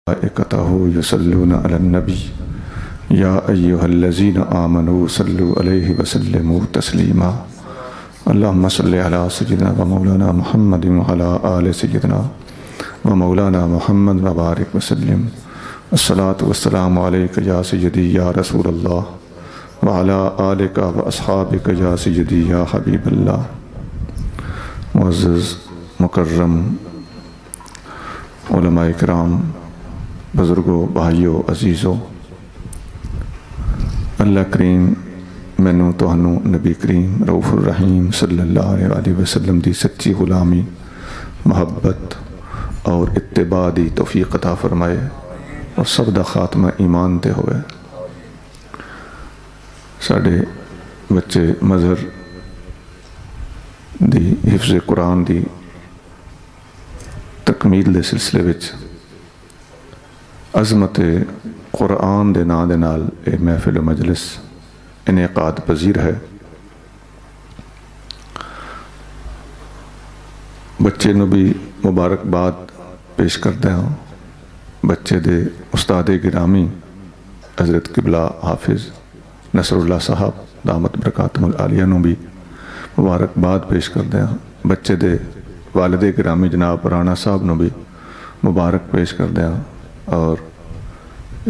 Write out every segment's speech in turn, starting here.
ملائکتہ یصلون علی النبی یا ایہا الذین آمنوا صلوا علیہ وسلموا تسلیما اللہم صلی علی سیدنا و مولانا محمد وعلی آل سیدنا و مولانا محمد وبارک وسلم الصلاۃ والسلام علیک یا سیدی یا رسول اللہ وعلی آلک و اصحابک یا سیدی یا حبیب اللہ۔ معزز مکرم علماء کرام، بزرگوں، بھائیوں، عزیزوں، اللہ کریم مینوں تہانوں نبی کریم رؤوف الرحیم صلی اللہ علیہ وسلم دی سچی غلامی، محبت اور اتباع دی توفیق عطا فرمائے اور سب دا خاتمہ ایمان تے ہوئے۔ ساڈے بچے مظہر دی حفظ قرآن دی تکمیل دے سلسلے وچ عظمت قرآن دے نا دے نال اے محفل و مجلس انعقاد پذیر ہے۔ بچے نو بھی مبارکباد پیش کرتے ہوں۔ بچے دے استاد گرامی حضرت قبلہ حافظ نصر اللہ صاحب دامت برکاتہم العالیہ نو بھی مبارکباد پیش کرتے ہیں۔ بچے دے والد گرامی جناب رانا صاحب نو بھی مبارک پیش کرتے ہیں، اور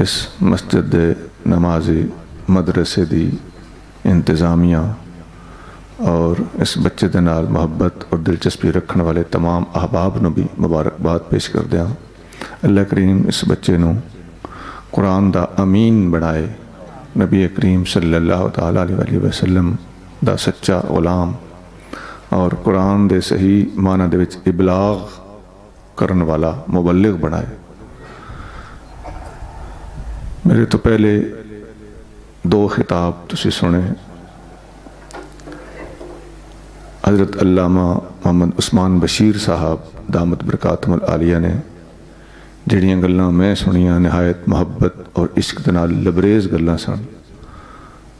اس مسجد دے نمازی مدرسے دی انتظامیہ اور اس بچے دے نال محبت اور دلچسپی رکھنے والے تمام احباب نو بھی مبارکباد پیش کرتے ہیں۔ اللہ کریم اس بچے نو قرآن دا امین بنائے، نبی کریم صلی اللہ تعالیٰ علیہ وسلم دا سچا غلام اور قرآن دے صحیح معنی دے وچ ابلاغ کرن والا مبلغ بنائے۔ میرے تو پہلے دو خطاب تسی سنے، حضرت علامہ محمد عثمان بشیر صاحب دامت برکاتہم العالیہ نے جڑیاں گلاں میں سنیاں نہایت محبت اور عشق دے نال لبریز گلاں سن،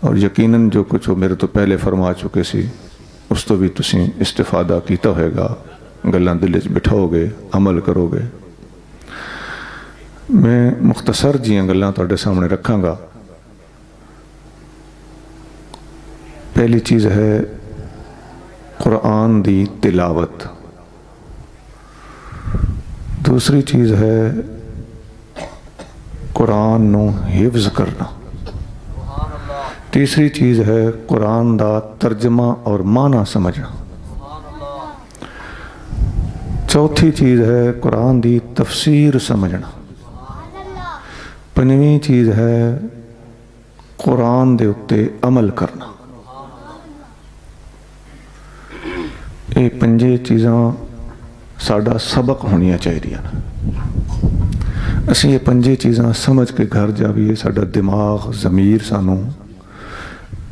اور یقیناً جو کچھ وہ میرے تو پہلے فرما چکے سی اس تو بھی تسی استفادہ کیتا ہوئے گا، گلاں دل وچ بٹھاؤ گے، عمل کرو گے۔ میں مختصر جیاں گلاں تواڈے سامنے رکھاں گا۔ پہلی چیز ہے قرآن دی تلاوت، دوسری چیز ہے قرآن نو حفظ کرنا، تیسری چیز ہے قرآن دا ترجمہ اور معنی سمجھنا، چوتھی چیز ہے قرآن دی تفسیر سمجھنا، پنجویں چیز ہے قرآن دے اتے عمل کرنا۔ یہ پنجے چیزاں ساڈا سبق ہونیاں چاہیے۔ اسی یہ پنجے چیزاں سمجھ کے گھر جاویے، ساڈا دماغ ضمیر سانوں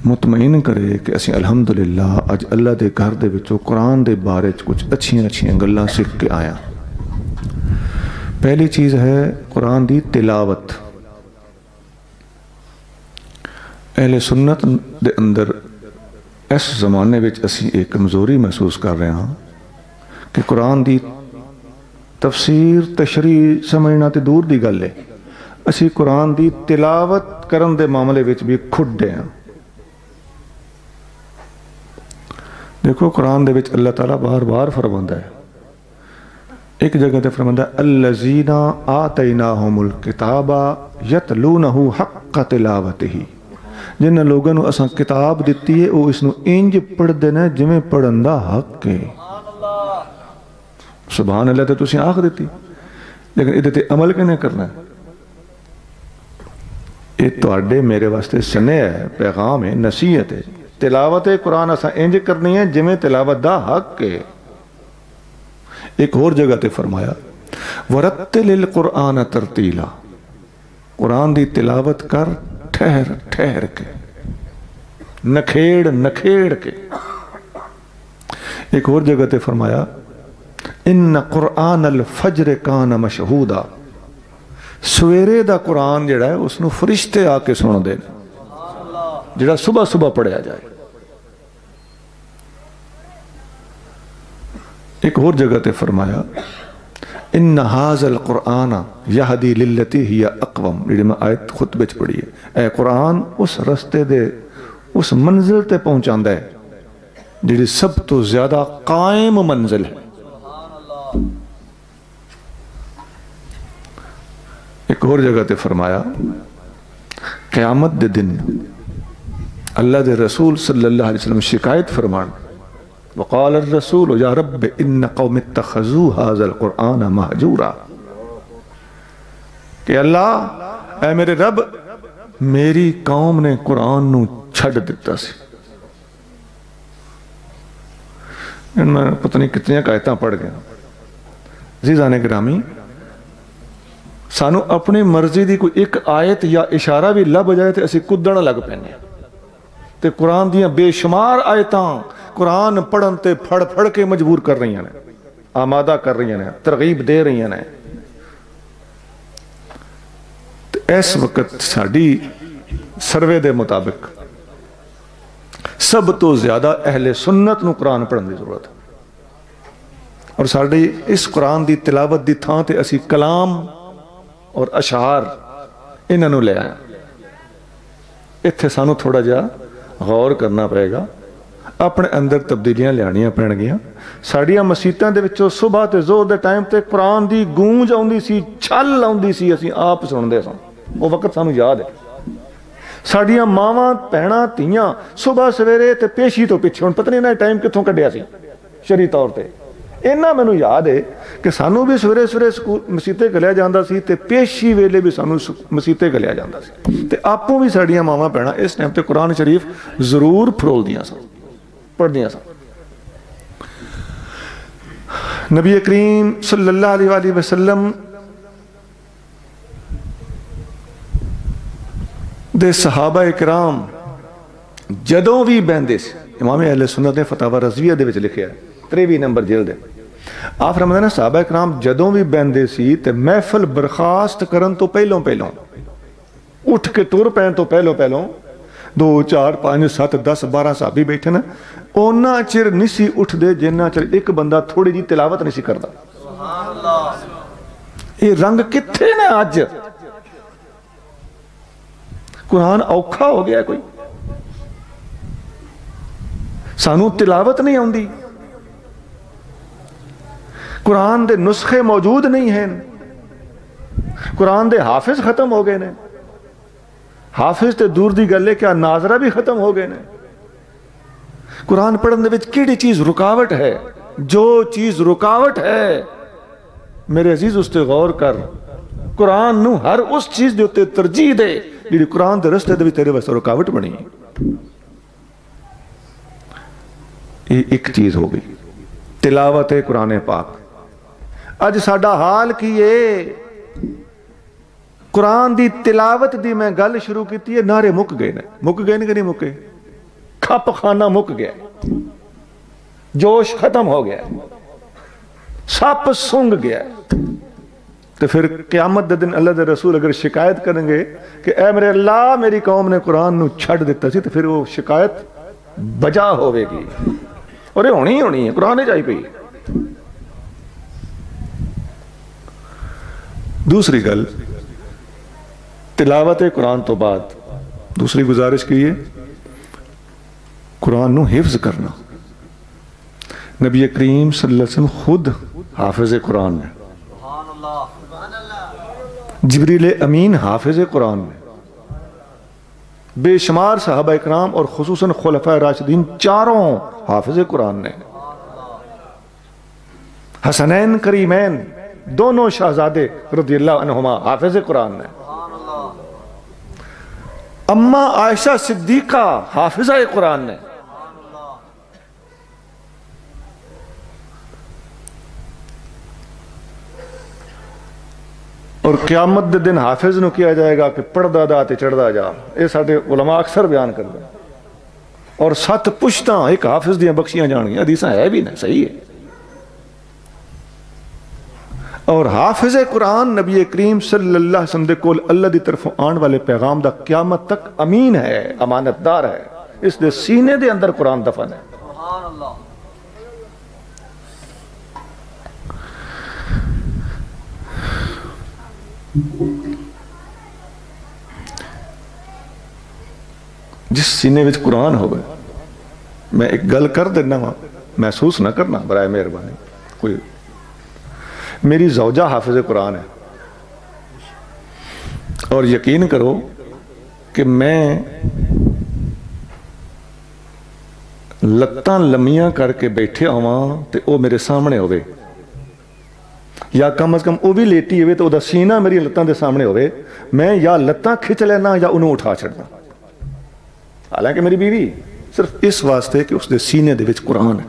مطمئن کرے کہ اسی الحمدللہ اج اللہ دے گھر دے وچوں قرآن دے بارے کچھ اچھیاں گلاں سیکھ کے آیا۔ پہلی چیز ہے قرآن دی تلاوت۔ اہل سنت دے اندر اس زمانے وچ اسی ایک کمزوری محسوس کر رہے ہیں کہ قرآن دی تفسیر تشریح سمجھنا تے دور دی گل ہے، اسی قرآن دی تلاوت کرن دے معاملے وچ بھی کھڈے ہیں۔ دیکھو قرآن دے وچ اللہ تعالیٰ بار بار فرماندا ہے، ایک جگہ تے فرماندا ہے الذین آتیناہم الکتاب یتلونہ حق تلاوتہ، جن لوگوں نو اساں کتاب دیتی ہے وہ اس نو انج پڑھ دینا جویں پڑھن دا حق ہے۔ سبحان اللہ تے تسی آکھ دیتی، لیکن ادھے تے عمل کنے کرنا ہے؟ یہ تواڈے میرے واسطے سنے ہے، پیغام ہے، نصیحت ہے۔ تلاوت قرآن اساں انج کرنی ہے جویں تلاوت دا حق ہے۔ ایک اور جگہ تے فرمایا ورتل القرآن ترتیلا، قرآن دی تلاوت کر ٹھہر ٹھہر کے، نکھیڑ کے۔ ایک اور جگہ تے فرمایا ان قرآن الفجر کان مشہودا، سویرے دا قرآن جڑا ہے اس نو فرشتے آ کے سن دے، جڑا صبح صبح پڑھیا جائے۔ ایک اور جگہ تے فرمایا ان ھذا القرآن یہدی للتی ہی اقوم، جڑی میں آیت خطبے چ پڑھی ہے، اے قرآن اس رستے دے اس منزل تے پہنچاندا ہے جڑی سب تو زیادہ قائم منزل ہے۔ ایک اور جگہ تے فرمایا قیامت دے دن اللہ دے رسول صلی اللہ علیہ وسلم شکایت فرمان، وقال الرسول یا رب ان قوم اتخذوا هذا القرآن مہجورا، کہ اللہ اے میرے رب میری قوم نے قرآن نو چھڑ دیتا سی۔ ان میں پتہ نہیں کتنی آیتاں پڑھ گیا۔ عزیزان گرامی، سانو اپنی مرضی دی کوئی ایک آیت یا اشارہ بھی لب جائے تے اسی کدڑ لگ پینے، تے قرآن دیاں بے شمار آیتاں قرآن پڑھن تے پھڑ پھڑ کے مجبور کر رہی ہیں، آمادہ کر رہی ہیں، ترغیب دے رہی ہیں۔ اس وقت ساڑی سروے دے مطابق سب تو زیادہ اہل سنت نو قرآن پڑھن دی ضرورت ہے، اور ساڑی اس قرآن دی تلاوت دی تھاں تے اسی کلام اور اشعار انہاں نو لے آئے۔ اتھے سانو تھوڑا جا غور کرنا پڑے گا، اپنے اندر تبدیلیاں لیانیاں پڑن گیاں۔ ساڑیاں مسیتاں دے وچوں صبح تے زور دے ٹائم تے قرآن دی گونج آؤندی سی، چھل آؤندی سی، اسی آپ سن دے سن، وہ وقت سانو یاد ہے۔ ساڑیاں ماواں بہناں تیاں صبح سویرے تے پیشی تو پیچھے، ہن پتہ نہیں انہاں ٹائم کتھوں کڈیا سی شرعی طور تے۔ انہاں مینوں یاد ہے کہ سانو بھی سویرے سویرے مسیتے گلیا جاندا سی تے پیشی ویلے بھی سانو مسیتے گلیا جاندا سی، تے آپوں بھی ساڑیاں ماواں بہناں اس ٹائم تے قرآن شریف ضرور پھرول دیاں سن، پڑھ دیاں سن۔ نبی کریم صلی اللہ علیہ وآلہ وسلم دے صحابہ اکرام جدوں بھی بہندے سے، امام اہل سنت نے فتاوی رضویہ دے وچ لکھیا ہے 23 نمبر جلد ہے، آپ فرماتے ہیں صحابہ اکرام جدوں بھی بہندے سی تے محفل برخاست کرن تو پہلوں اٹھ کے ٹر پین تو پہلوں 2 4 5 7 10 12 صحابی بیٹھے نا، اونا چر نسی اٹھ دے جنہ چر ایک بندہ تھوڑی جی تلاوت نسی کردا۔ یہ رنگ کتھے نے آج؟ قرآن اوکھا ہو گیا کوئی، سانو تلاوت نہیں آؤندی، قرآن دے نسخے موجود نہیں ہیں، قرآن دے حافظ ختم ہو گئے نے، حافظ تے دور دی گلے کیا ناظرہ بھی ختم ہو گئے نے۔ قرآن پڑھن دے وچ کیڑی چیز رکاوٹ ہے؟ جو چیز رکاوٹ ہے میرے عزیز اس تے غور کر، قرآن نو ہر اس چیز دے اتے ترجیح دے جیڑی قرآن دے رستے دے بھی تیرے واسطے رکاوٹ بنی۔ یہ ایک چیز ہو گئی تلاوت قرآن پاک۔ اج ساڈا حال کی ہے، قرآن دی تلاوت دی میں گل شروع کیتی ہے، نعرے مک گئے کہ نہیں مکے؟ کھپ خانہ مک گیا، جوش ختم ہو گیا، سپ سونگ گیا۔ تو پھر قیامت دے دن اللہ دے رسول اگر شکایت کریں گے کہ اے میرے اللہ میری قوم نے قرآن نو چھڑ دیتا سی، تو پھر وہ شکایت بجا ہوئے گی، اور یہ ہونی ہے، قرآن جائی پئی۔ دوسری گل تلاوت قرآن تو بعد دوسری گزارش کی ہے قرآن نو حفظ کرنا۔ نبی کریم صلی اللہ علیہ وسلم خود حافظ قرآن ہے، جبریل امین حافظ قرآن میں، بے شمار صحابہ اکرام اور خصوصاً خلفاء راشدین چاروں حافظ قرآن نے، حسنین کریمین دونوں شہزادے رضی اللہ عنہما حافظ قرآن نے، اماں عائشہ صدیقہ حافظہ قرآن نے۔ اور قیامت دے دن حافظ نو کیا جائے گا کہ پڑھدا دا تے چڑھدا جا، یہ ساڈے علماء اکثر بیان کرتے ہیں۔ اور 7 پشتاں ایک حافظ دیاں بخشیاں جان گیا، حدیثاں ہے بھی نا، صحیح ہے۔ اور حافظ قرآن نبی کریم صلی اللہ علیہ وسلم دے کول اللہ دی طرف آن والے پیغام دا قیامت تک امین ہے، امانت دار ہے، اس دے سینے دے اندر قرآن دفن ہے۔ جس سینے وچ قرآن ہوئے، میں ایک گل کر دینا ہوں، محسوس نہ کرنا برائے مہربانی، کوئی میری زوجہ حافظ قرآن ہے، اور یقین کرو کہ میں لتاں لمیاں کر کے بیٹھے ہوا تے او میرے سامنے ہوئے، یا کم از کم وہ بھی لیٹی ہوئے تو وہ سینہ میری لتاں دے سامنے ہوئے، میں یا لتاں کھچ لینا یا انہوں اٹھا چھڑنا، حالانکہ میری بیوی، صرف اس واسطے کہ اس دے سینے دے وچ قرآن ہے۔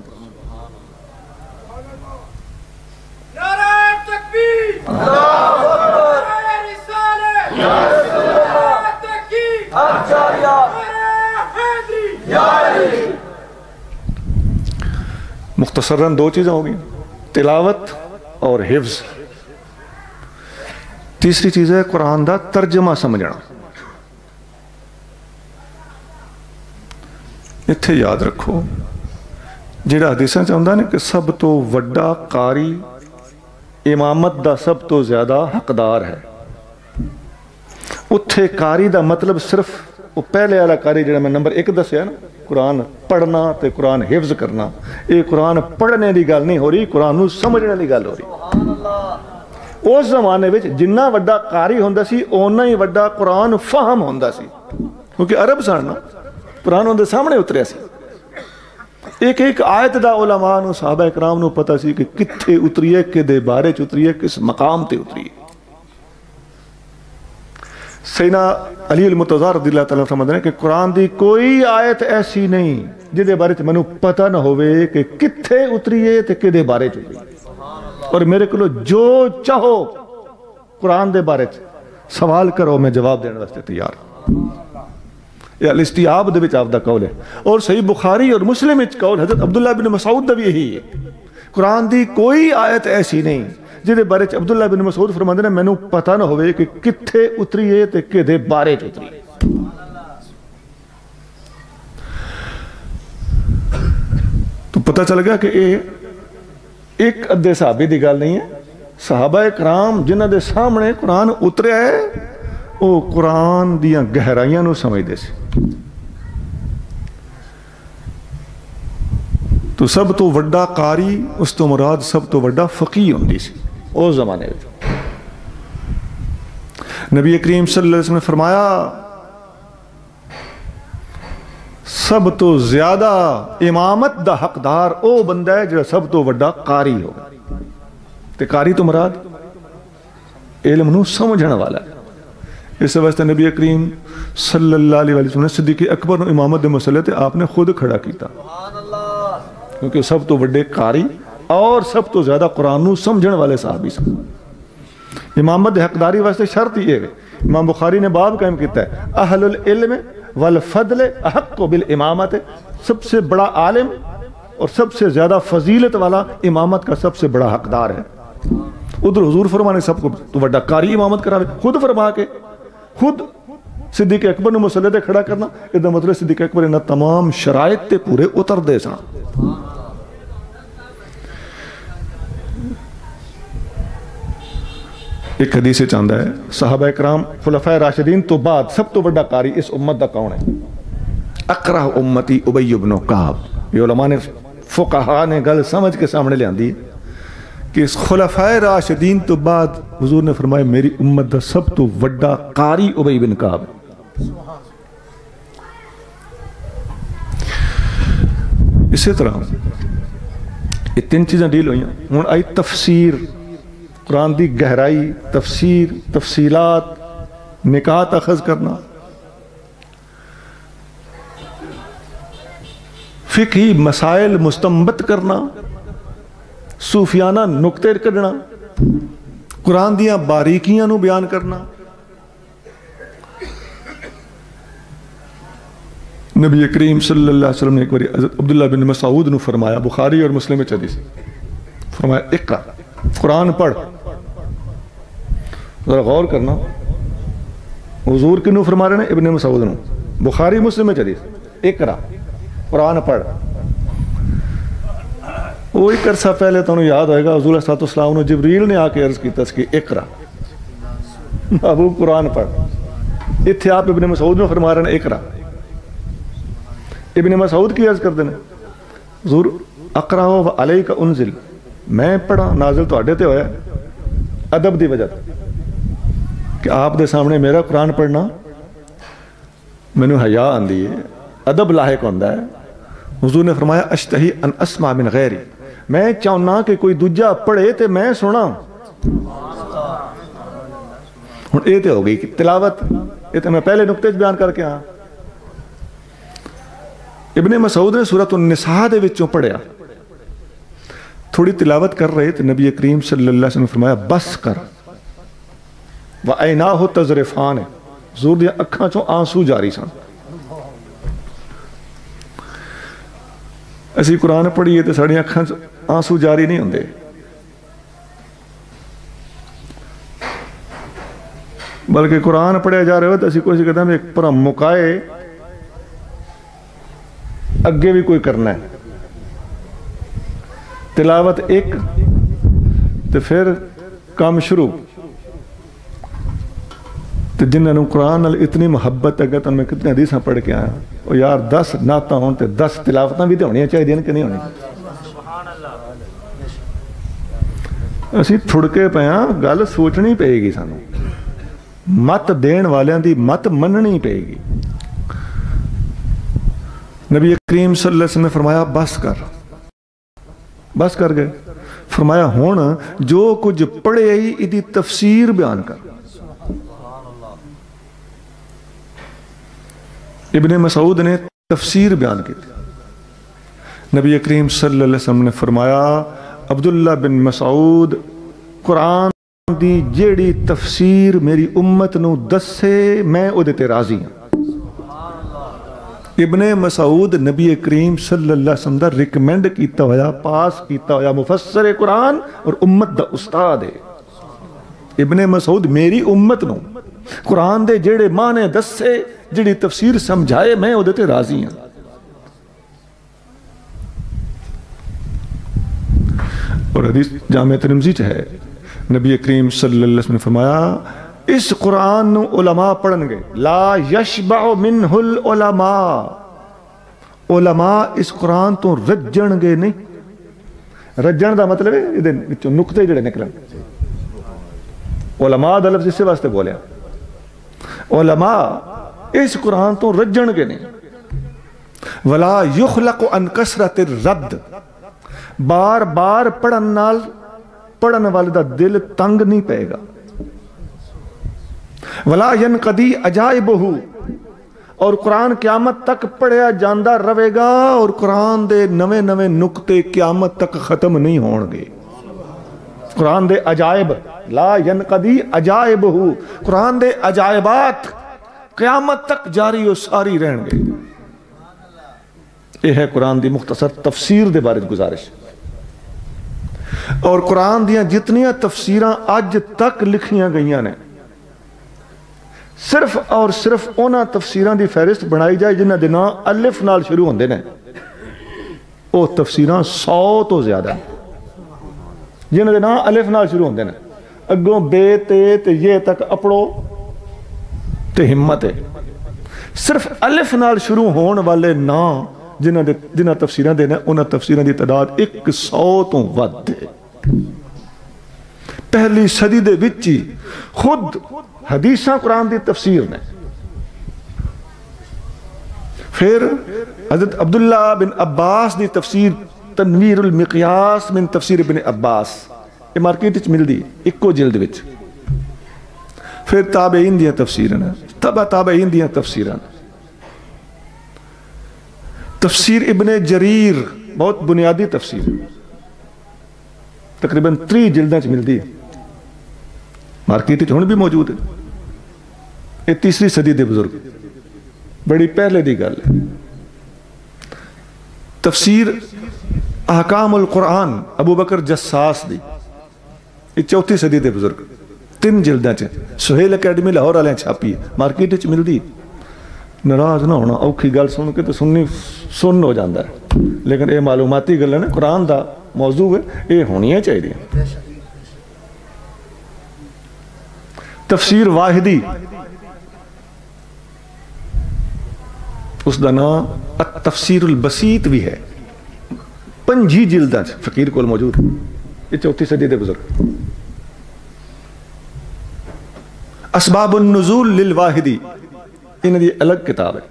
مختصراً دو چیزیں ہوگی، تلاوت اور حفظ، تیسری چیز ہے قرآن دا ترجمہ سمجھنا۔ اتھے یاد رکھو جیڑا حدیثاں چاہتا ہے کہ سب تو وڈا قاری امامت دا سب تو زیادہ حقدار ہے، اتھے قاری دا مطلب صرف وہ پہلے والا قاری جڑا میں نمبر 1 دسیا نا، قرآن پڑھنا تے قرآن حفظ کرنا، یہ قرآن پڑھنے دی گل نہیں ہو رہی، قرآن نو سمجھنے دی گل ہو رہی۔ اس زمانے وچ جنہ وڈا قاری ہوندا سی اونا ہی وڈا قرآن فہم ہوندا سی، کیونکہ عرب سن نا، قرآن ان دے سامنے اتریا سی، ایک ایک آیت دا علماء نو صحابہ اکرام نو پتہ سی کہ کتھے اتری ہے، کدے بارے چ اتری ہے، کس مقام تے اتری ہے۔ سیدنا علی المرتضیٰ رضی اللہ تعالیٰ فرماتے ہیں کہ قرآن دی کوئی آیت ایسی نہیں جدے بارے چ منو پتہ نہ ہوئے کہ کتھے اتری ہے تے کدے بارے چ اتری ہے، اور میرے کو جو چاہو قرآن دے بارے چ سوال کرو، میں جواب دینے واسطے تیار ہوں۔ یہ الاستیاب دے وچ آپ دا قول ہے، اور صحیح بخاری اور مسلم وچ قول حضرت عبداللہ بن مسعود دا بھی یہی ہے، قرآن دی کوئی آیت ایسی نہیں جدے بارے چ عبداللہ بن مسعود فرماندے نے مینوں پتہ نہ ہوئے کہ کتھے اتری ہے تے کدے بارے چ اتری ہے۔ تو پتہ چل گیا کہ یہ ایک ادھے صحابی دی گل نہیں ہے، صحابہ کرام جنہ دے سامنے قرآن اتریا ہے وہ قرآن دیاں گہرائیاں نو سمجھ دے سی۔ تو سب تو وڈا قاری اس تو مراد سب تو وڈا فقیہ ہوندی سی اس زمانے میں۔ نبی کریم صلی اللہ علیہ وسلم نے فرمایا سب تو زیادہ امامت دا حقدار او بندہ ہے جو سب تو وڈا قاری ہو، تے قاری تو مراد علم نو سمجھنے والا ہے۔ اس واسطے نبی کریم صلی اللہ علیہ وسلم نے صدیق اکبر نو امامت دے مسئلے تے آپ نے خود کھڑا کیتا، کیونکہ سب تو بڑے قاری اور سب تو زیادہ قرآن نو سمجھن والے صحابی سن۔ امامت حقداری واسطے شرط یہ ہے، امام بخاری نے باب قائم کیتا ہے اہل العلم والفضل احق بالامامت، سب سے بڑا عالم اور سب سے زیادہ فضیلت والا امامت کا سب سے بڑا حقدار ہے۔ ادھر حضور فرمانے سب کو تو بڑا قاری امامت کراوے، خود فرما کے خود صدیق اکبر نے مسئلے تے کھڑا کرنا، ادھر مطلب صدیق اکبر انہاں تمام شرائط تے پورے اتر دے ساں۔ ایک حدیث چاہتا ہے صحابہ اکرام خلفائے راشدین تو بعد سب تو بڑا قاری اس امت دا کون ہے؟ اقرہ امتی ابی بن کعب۔ یہ علماء نے فقہا نے گل سمجھ کے سامنے لے آندی کہ اس خلفائے راشدین تو بعد حضور نے فرمایا میری امت دا سب تو بڑا قاری ابی بن کعب ہے۔ اسی طرح یہ تین چیزیں ڈیل ہوئی ہیں، ہوں آئی تفسیر، قرآن دی گہرائی، تفسیر، تفصیلات، نکات اخذ کرنا، فقہی مسائل مستنبط کرنا، صوفیانہ نکتے کرنا، قرآن دیاں باریکیاں نو بیان کرنا۔ نبی کریم صلی اللہ علیہ وسلم نے ایک بار حضرت عبداللہ بن مسعود نو فرمایا، بخاری اور مسلم میں حدیث، فرمایا اقرا، قرآن پڑھ۔ ذرا غور کرنا، حضور کنو فرما رہے ہیں؟ ابن مسعود نو، بخاری مسلم میں حدیث، اقرا، قرآن پڑھ۔ وہ ایک عرصہ پہلے تو یاد ہوئے گا حضور صلی اللہ علیہ وسلم نے جبریل نے آ کے عرض کیتا کہ اقرا، محبوب قرآن پڑھ. اتھے آپ ابن مسعود میں فرما رہے ہیں اقرا. ابن مسعود کی عرض کر دینا حضور اقرا و علیک انزل, میں پڑھا نازل تو اڈے تے ہویا ادب دی وجہ کہ آپ دے سامنے میرا قرآن پڑھنا مینوں حیا آندی ہے, ادب لاحق ہوندا ہے. حضور نے فرمایا اشتہی ان اسمع من غیری, میں چاہنا کہ کوئی دوجا پڑھے تے میں سنا. ہن اے تے ہو گئی تلاوت, اے تے میں پہلے نقطے بیان کر کے ہاں. ابن مسعود نے سورۃ النساء دے وچوں پڑھیا, تھوڑی تلاوت کر رہے تھے, نبی کریم صلی اللہ علیہ وسلم نے فرمایا بس کر. وَعَيْنَاهُ تَذْرِفَانِ, حضور دی اکھاں چوں آنسو جاری سن. اسی قرآن پڑھیے تو ساڑی اکھاں آنسو جاری نہیں ہوندے. بلکہ قرآن پڑھیا جا رہے ہو تو اسی کوشش کرتے ہیں ایک پر مکائے اگے بھی کوئی کرنا ہے. تلاوت ایک تو پھر کام شروع. تو جنہوں قرآن نال اتنی محبت ہے کہ میں کتنے حدیثاں پڑھ کے آیا اور یار 10 نعتاں ہون تے 10 تلاوتاں بھی تو ہونی چاہیے کہ نہیں ہونی. اسی تھڑ کے پیاں گل سوچنی پے گی, سانو مت دین والیاں دی مت مننی پے گی. نبی کریم صلی اللہ علیہ وسلم نے فرمایا بس کر گئے. فرمایا ہون جو کچھ پڑھے ہی ادھی تفسیر بیان کر. ابن مسعود نے تفسیر بیان کی تھی. نبی کریم صلی اللہ علیہ وسلم نے فرمایا عبداللہ بن مسعود قرآن دی جیڑی تفسیر میری امت نو دسے میں او دیتے راضی ہوں. ابن مسعود نبی کریم صلی اللہ علیہ وسلم دا ریکمینڈ کیتا ہویا, پاس کیتا ہویا مفسر قرآن اور امت دا استاد ہے. ابن مسعود میری امت نو قرآن دے جیڑے معنی دسے جیڑی تفسیر سمجھائے میں او دیتے راضی ہوں. اور حدیث جامع ترمذی چ ہے, نبی کریم صلی اللہ علیہ وسلم نے فرمایا اس قرآن نو علماء پڑھن گے, لا یشبع منہ العلماء, علماء اس قرآن تو رجن گے نہیں. رجن دا مطلب ہے یہ نقطے جڑے نکلن. علماء دا لفظ اس سے واسطے بولیا, علماء اس قرآن تو رجن گے نہیں. ولا یخلق عن کثرت الرد, بار بار پڑھن والے دا دل تنگ نہیں پائے گا. ولا ینقضی عجائبہ, اور قرآن قیامت تک پڑھیا جاندہ رہے گا اور قرآن دے نوے نوے نقطے قیامت تک ختم نہیں ہون گے. قرآن دے عجائب, لا ینقضی عجائبہ, قرآن دے عجائبات قیامت تک جاری و ساری رہن گے. یہ ہے قرآن دی مختصر تفسیر دے بارے گزارش. اور قرآن دیاں جتنیاں تفسیراں اج تک لکھیاں گئیاں نے, صرف اور صرف اونا تفسیران دی فہرست بنائی جائے جنہ دے نام الف نال شروع ہوندے نے, او تفسیران 100 تو زیادہ جنہ دے نام الف نال شروع ہوندے نے. اگوں بے تے یہ تک اپڑو تے ہمت ہے. صرف الف نال شروع ہون والے نام جنہ تفسیران دے نے, انہ تفسیران دی تعداد 100 تو ود ہے. پہلی صدی دے وچی خود حدیثاں قرآن دی تفسیر نے. پھر حضرت عبداللہ بن عباس دی تفسیر تنویر المقیاس من تفسیر ابن عباس, یہ مارکیٹ وچ مل دی ایکو جلد وچ. پھر تابعین دیاں تفسیراں, تابعین دیاں تفسیراں. تفسیر ابن جریر بہت بنیادی تفسیر, تقریباً 3 جلداں چ مل دی, مارکیٹ ہن بھی موجود ہے. یہ 3ری صدی دے بزرگ, بڑی پہلے دی گل ہے. تفسیر احکام القرآن ابو بکر جساس دی, یہ 4تھی صدی دے بزرگ, 3 جلداں چ سہیل اکیڈمی لاہور والے چھاپی ہے, مارکیٹ وچ مل دی. ناراض نہ ہونا, اوکھی گل سن کے تو سن ہو جاندہ ہے, لیکن یہ معلوماتی گل ہے نا, قرآن دا موضوع ہے, یہ ہونی چاہیے. تفسیر واحدی اس دا نام التفسیر البسیط بھی ہے، 5 جلداں فقیر کول موجود، یہ 4 صدی دے بزرگ۔ اسباب النزول للواحدی انہاں دی الگ کتاب ہے۔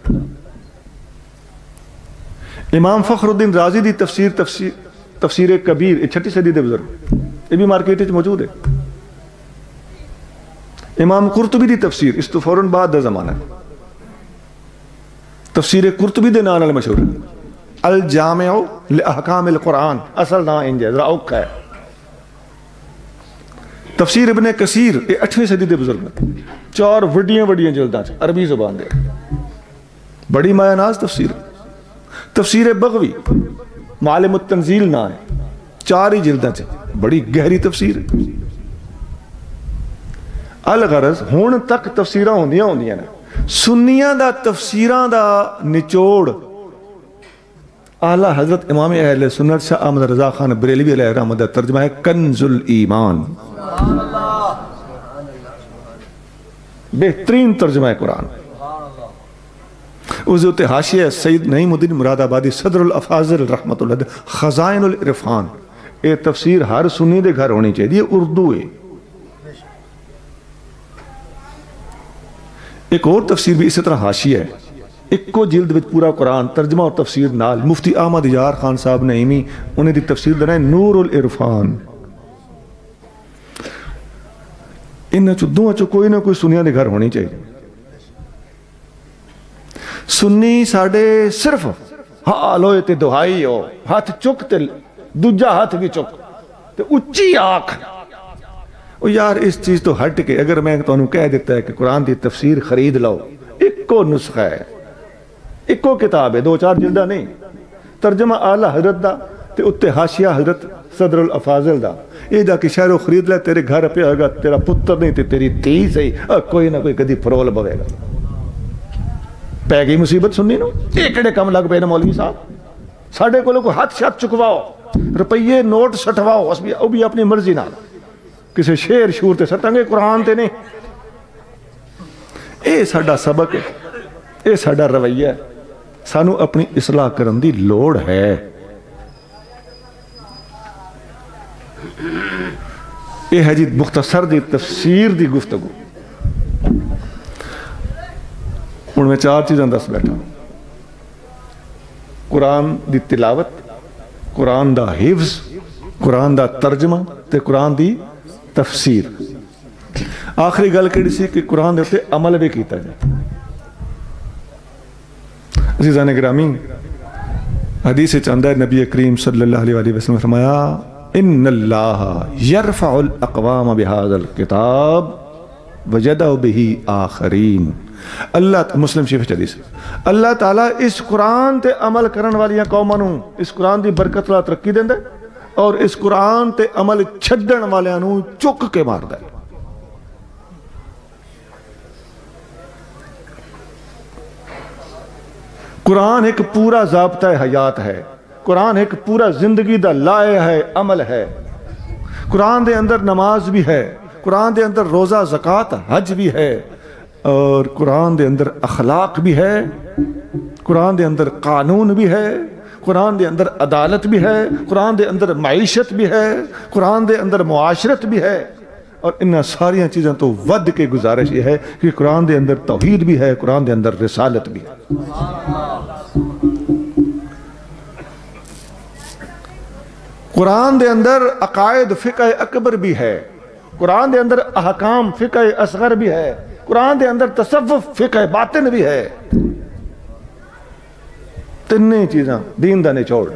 امام فخر الدین رازی دی تفسیر کبیر، یہ 6 صدی دے بزرگ، یہ بھی مارکیٹ وچ موجود ہے۔ امام قرطبی دی تفسیر اس تو فوراً بعد دا زمانہ ہے، تفسیر قرطبی دے نام نال مشہور ہے، الجامع لاحکام القرآن، اصل نام انج ہے، ذرا اوکھا ہے۔ تفسیر ابن کثیر یہ 8ویں صدی دے بزرگ ہیں، 4 وڈیاں جلداں عربی زبان دے، بڑی مایہ ناز تفسیر۔ تفسیر بغوی معالم التنزیل نام ہے، 4 ہی جلداں بڑی گہری تفسیر ہے۔ الغرض ہون تک تفسیراں ہوندیاں نے، سنیاں دا تفسیراں دا نچوڑ اعلیٰ حضرت امام اہل سنت شاہ احمد رضا خان بریلوی علیہ رحمۃ دا ترجمہ ہے کنز الایمان، بہترین ترجمہ ہے قرآن۔ اس دے حاشیہ سید نعیم الدین مراد آبادی صدر الافاضل رحمۃ اللہ خزائن العرفان، یہ تفسیر ہر سنی دے گھر ہونی چاہیے، اردو ہے۔ ایک اور تفسیر بھی اسی طرح حاشیہ ہے، ایک کو جلد وچ پورا قرآن ترجمہ اور تفسیر نال، مفتی احمد یار خان صاحب نعیمی انہیں دی تفسیر دینا ہے نور العرفان۔ انہاں چوں دوہاں چوں کوئی نہ کوئی سنیاں دے گھر ہونی چاہیے۔ سنی ساڑے صرف ہالوئے تے دہائی ہو، ہاتھ چک تے دوجا ہاتھ بھی چک تے اچھی آنکھ، او یار اس چیز تو ہٹ کے اگر میں تو انہوں کہہ دیتا ہے کہ قرآن دی تفسیر خرید لو، ایک کو نسخہ ہے، ایک کو کتاب ہے، 2-4 جلدہ نہیں، ترجمہ اعلیٰ حضرت دا تے اتے حاشیہ حضرت صدر الافاضل دا، یہ جا کے شہروں خرید لے، تیرے گھر پہ ہوگا تیرا پتر نہیں تے تیری تھی صحیح، کوئی نہ کوئی کدی فرول بوے گا۔ پہ گئی مصیبت سننی نو، ایکڑے کم لگ پے نا مولوی صاحب، ساڑھے کو لوگ ہاتھ شات چکواؤ، روپیے نوٹ سٹھواؤ، وہ بھی اپنی مرضی نال، کسی شیر شور تے سٹیں گے، قرآن تے نہیں۔ اے ساڑھا سبق ہے، اے ساڑھا رویہ ہے، سانو اپنی اصلاح کرن دی لوڑ ہے۔ اے ہے جی مختصر دی تفسیر دی گفتگو۔ ان میں 4 چیزیں دس بیٹھا، قرآن دی تلاوت، قرآن دا حفظ، قرآن دا ترجمہ تے قرآن دی تفسیر۔ آخری گل کہڑی سی کہ قرآن دے تے عمل بھی کیتا جائے۔ عزیزان گرامی، حدیث چاندہ ہے نبی کریم صلی اللہ علیہ وسلم فرمایا ان اللہ یرفع الاقوام بهذا الکتاب وجدہ بہی آخرین۔ اللہ مسلم شریف حدیث، اللہ تعالیٰ اس قرآن تے عمل کرن والیاں قوماں نوں اس قرآن دی برکت اللہ ترقی دیندا ہے، اور اس قرآن تے عمل چھڈن والیاں نوں چک کے ماردا ہے۔ قرآن ایک پورا ضابطہ حیات ہے، قرآن ایک پورا زندگی دا لائے ہے، عمل ہے۔ قرآن دے اندر نماز بھی ہے، قرآن دے اندر روزہ زکوٰۃ حج بھی ہے، اور قرآن دے اندر اخلاق بھی ہے، قرآن دے اندر قانون بھی ہے، قرآن دے اندر عدالت بھی ہے، قرآن دے اندر معیشت بھی ہے، قرآن دے اندر معاشرت بھی ہے، اور انہاں ساریاں چیزیں تو ود کے گزارش یہ ہے کہ قرآن دے اندر توحید بھی ہے، قرآن دے اندر رسالت بھی ہے۔ قرآن دے اندر عقائد فقہ اکبر بھی ہے، قرآن دے اندر احکام فقہ اصغر بھی ہے، قرآن دے اندر تصوف فقہ باطن بھی ہے۔ تینیں چیزاں دین دا نچوڑ،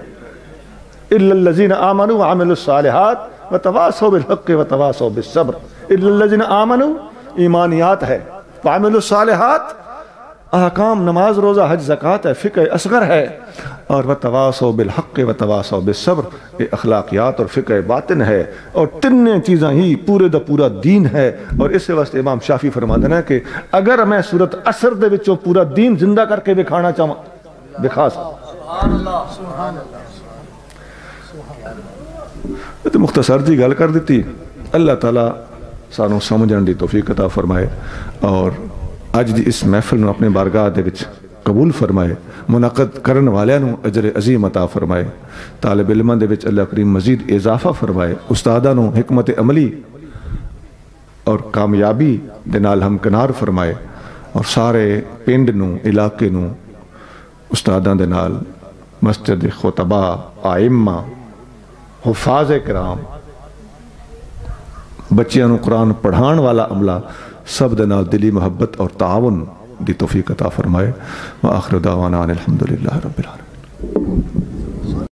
الا الذین آمنوا وعملوا الصالحات وتواصوا بالحق وتواصوا بالصبر۔ الا الذین آمنوا ایمانیات ہے، وعملوا الصالحات احکام نماز روزہ حج زکوٰۃ ہے، فقہ اصغر ہے، اور وتواصوا بالحق وتواصوا بالصبر یہ اخلاقیات اور فقہ باطن ہے، اور تینیں چیزاں ہی پورے دا پورا دین ہے۔ اور اس واسطے امام شافعی فرماتے ہیں کہ اگر میں سورت عصر دے وچوں پورا دین زندہ کر کے دکھانا چاہوں دکھا سکتا۔ تو مختصر جی گل کر دیتی۔ اللہ تعالیٰ سانوں سمجھن دی توفیق عطا فرمائے اور اج دی اس محفل نو اپنے بارگاہ دے وچ قبول فرمائے، منعقد کرن والیاں نو اجر عظیم عطا فرمائے، طالب علماں دے وچ اللہ کریم مزید اضافہ فرمائے، استاداں نو حکمت عملی اور کامیابی دے نال ہمکنار فرمائے اور سارے پنڈ نو علاقے نو استاداں دے نال مسجد خطبہ آئمہ حفاظ کرام بچیاں نو قرآن پڑھان والا عملہ سب دے نال دلی محبت اور تعاون دی توفیق عطا فرمائے وآخر دعوانا ان الحمدللہ رب العالمین۔